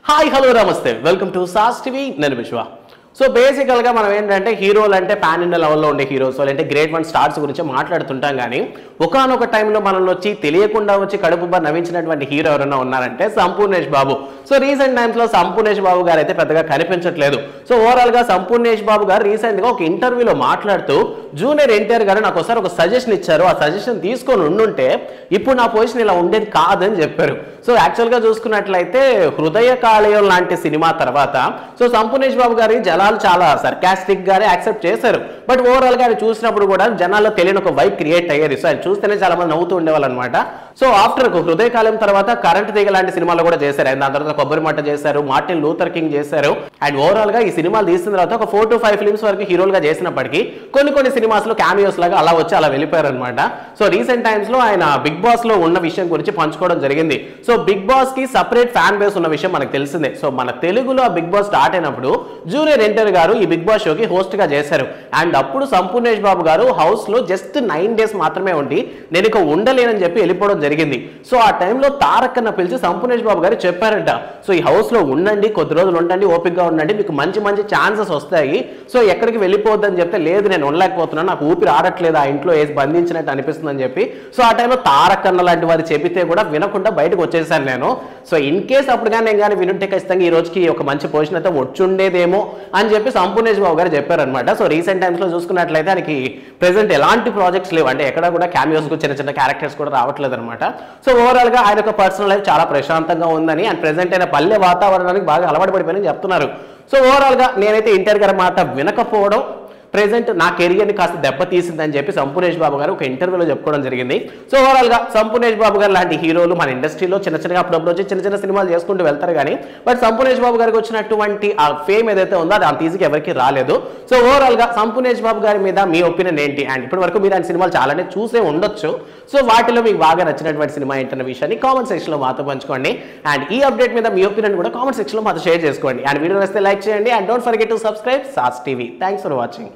Hi hello నమస్తే welcome to sauce TV నేను విశ్వ. సో బేసికల్గా మనం ఏంటంటే హీరోలు అంటే పాన్ ఇండియా లెవెల్లో ఉండే హీరోస్ అంటే గ్రేట్ వన్ స్టార్స్ గురించి మాట్లాడుతుంటాం. కానీ ఒకానొక టైంలో మనల్ని వచ్చి తెలియకుండా వచ్చి కడుపు నవ్వించినటువంటి హీరో ఎవరైనా ఉన్నారంటే సంపూర్ణేష్ బాబు. సో రీసెంట్ టైమ్స్లో సంపూర్ణేష్ బాబు గారు అయితే పెద్దగా కనిపించట్లేదు. సో ఓవరాల్గా సంపూర్ణేష్ బాబు గారు రీసెంట్గా ఒక ఇంటర్వ్యూలో మాట్లాడుతూ జూనియర్ ఎన్టీఆర్ గారు నాకు ఒకసారి ఒక సజెషన్ ఇచ్చారు, ఆ సజెషన్ తీసుకొని ఉండుంటే ఇప్పుడు నా పొజిషన్ ఇలా ఉండేది కాదని చెప్పారు. సో యాక్చువల్గా చూసుకున్నట్లయితే హృదయ కాళయం లాంటి సినిమా తర్వాత సో సంపూర్ణేష్ బాబు గారి జనాలు చాలా సర్కాస్టిక్ గానే యాక్సెప్ట్ చేశారు. బట్ ఓవరాల్ గా ఆయన చూసినప్పుడు కూడా జనాల్లో తెలియని ఒక వైబ్ క్రియేట్ అయ్యేది. సో ఆయన చూస్తేనే చాలా మంది నవ్వుతూ ఉండేవాళ్ళు అనమాట. సో ఆఫ్టర్ హృదయ కాలం తర్వాత కరెంట్ తీగ లాంటి సినిమాలు కూడా చేశారు. ఆయన దాని తర్వాత కొబ్బరి మట్ట చేశారు, మార్టిన్ లూథర్ కింగ్ చేశారు. అండ్ ఓవరాల్ గా ఈ సినిమాలు తీసిన తర్వాత ఒక 4 to 5 ఫిల్మ్స్ వరకు హీరోలుగా చేసినప్పటికీ కొన్ని సినిమాస్ లో క్యామియోస్ లాగా అలా వచ్చి అలా వెళ్ళిపోయారు అనమాట. సో రీసెంట్ టైమ్స్ లో ఆయన బిగ్ బాస్ లో ఉన్న విషయం గురించి పంచుకోవడం జరిగింది. సో బిగ్ బాస్ కి సపరేట్ ఫ్యాన్ బేస్ ఉన్న విషయం మనకు తెలిసిందే. సో మన తెలుగులో ఆ బిగ్ బాస్ స్టార్ట్ అయినప్పుడు జూనియర్ ఎన్టీఆర్ గారు ఈ బిగ్ బాస్ షోకి హోస్ట్ గా చేశారు. అండ్ అప్పుడు సంపూర్ణేష్ బాబు గారు హౌస్ లో జస్ట్ 9 days మాత్రమే ఉండి నేను ఇక ఉండలేనని చెప్పి వెళ్ళిపోవడం జరిగింది. సో ఆ టైంలో తారక్ అన్న పిలిచి సంపూర్ణేష్ బాబు గారు చెప్పారంట, సో ఈ హౌస్ లో ఉండండి, కొద్ది రోజులు ఉండండి, ఓపికగా ఉండండి, మీకు మంచి ఛాన్సెస్ వస్తాయి, సో ఎక్కడికి వెళ్ళిపోద్దని చెప్తే లేదు నేను ఉండలేకపోతున్నాను, నాకు ఊపిరి ఆడట్లేదు, ఆ ఇంట్లో వేసి బంధించినట్టు అనిపిస్తుంది అని చెప్పి సో ఆ టైంలో తారక్ అన్న లాంటి వారు చెబితే కూడా వినకుండా బయటకు వచ్చేసాను నేను. సో ఇన్ కేస్ అప్పుడు కానీ నేను కానీ వినుంటే ఖచ్చితంగా ఈ రోజుకి ఒక మంచి పొజిషన్ అయితే వచ్చుండేదేమో అని చెప్పి సంపూర్ణేష్ బాబు గారు చెప్పారనమాట. సో రీసెంట్ టైమ్స్ లో చూసుకున్నట్లయితే ఆయనకి ప్రెసెంట్ ఎలాంటి ప్రాజెక్ట్స్ లేవు, అంటే ఎక్కడ కూడా క్యామియోస్ చిన్న క్యారెక్టర్స్ కూడా రావట్లేదు అనమాట. సో ఓవరాల్ గా ఆయన పర్సనల్ లైఫ్ చాలా ప్రశాంతంగా ఉందని అండ్ ప్రెసెంట్ అయిన పల్లె వాతావరణానికి బాగా అలవాటు పడిపోయిందని చెప్తున్నారు. సో ఓవరాల్ గా నేనైతే ఎన్టీఆర్ గారి మాట వినకపోవడం ప్రెసెంట్ నా కెరియర్ని కాస్త దెబ్బతీసిందని చెప్పి సంపూర్ణేష్ బాబు గారు ఒక ఇంటర్వ్యూలో చెప్పుకోవడం జరిగింది. సో ఓవరాల్ గా సంపూర్ణేష్ బాబు గారు లాంటి హీరోలు మన ఇండస్ట్రీలో చిన్నగా అప్పుడప్పుడు వచ్చి చిన్న సినిమాలు చేసుకుంటూ వెళ్తారు. కానీ బట్ సంపూర్ణేష్ బాబు గారికి వచ్చినటువంటి ఆ ఫేమ్ ఏదైతే ఉందో అది అంత ఈజీగా ఎవరికి రాలేదు. సో ఓవరాల్ గా సంపూర్ణేష్ బాబు గారి మీద మీ ఒపీనియన్ ఏంటి? అండ్ ఇప్పటి వరకు మీరు ఆయన సినిమాలు చాలానే చూసే ఉండొచ్చు. సో వాటిలో మీకు బాగా నచ్చినటువంటి సినిమా ఏంటన్న విషయాన్ని కామెంట్ సెక్షన్ లో మాతో పంచుకోండి. అండ్ ఈ అప్డేట్ మీద మీ ఒపీనియన్ కూడా కామెంట్ సెక్షన్ లో మాతో షేర్ చేసుకోండి. అండ్ వీడియో వస్తే లైక్ చేయండి. And don't forget to subscribe sauce TV. Thanks for watching.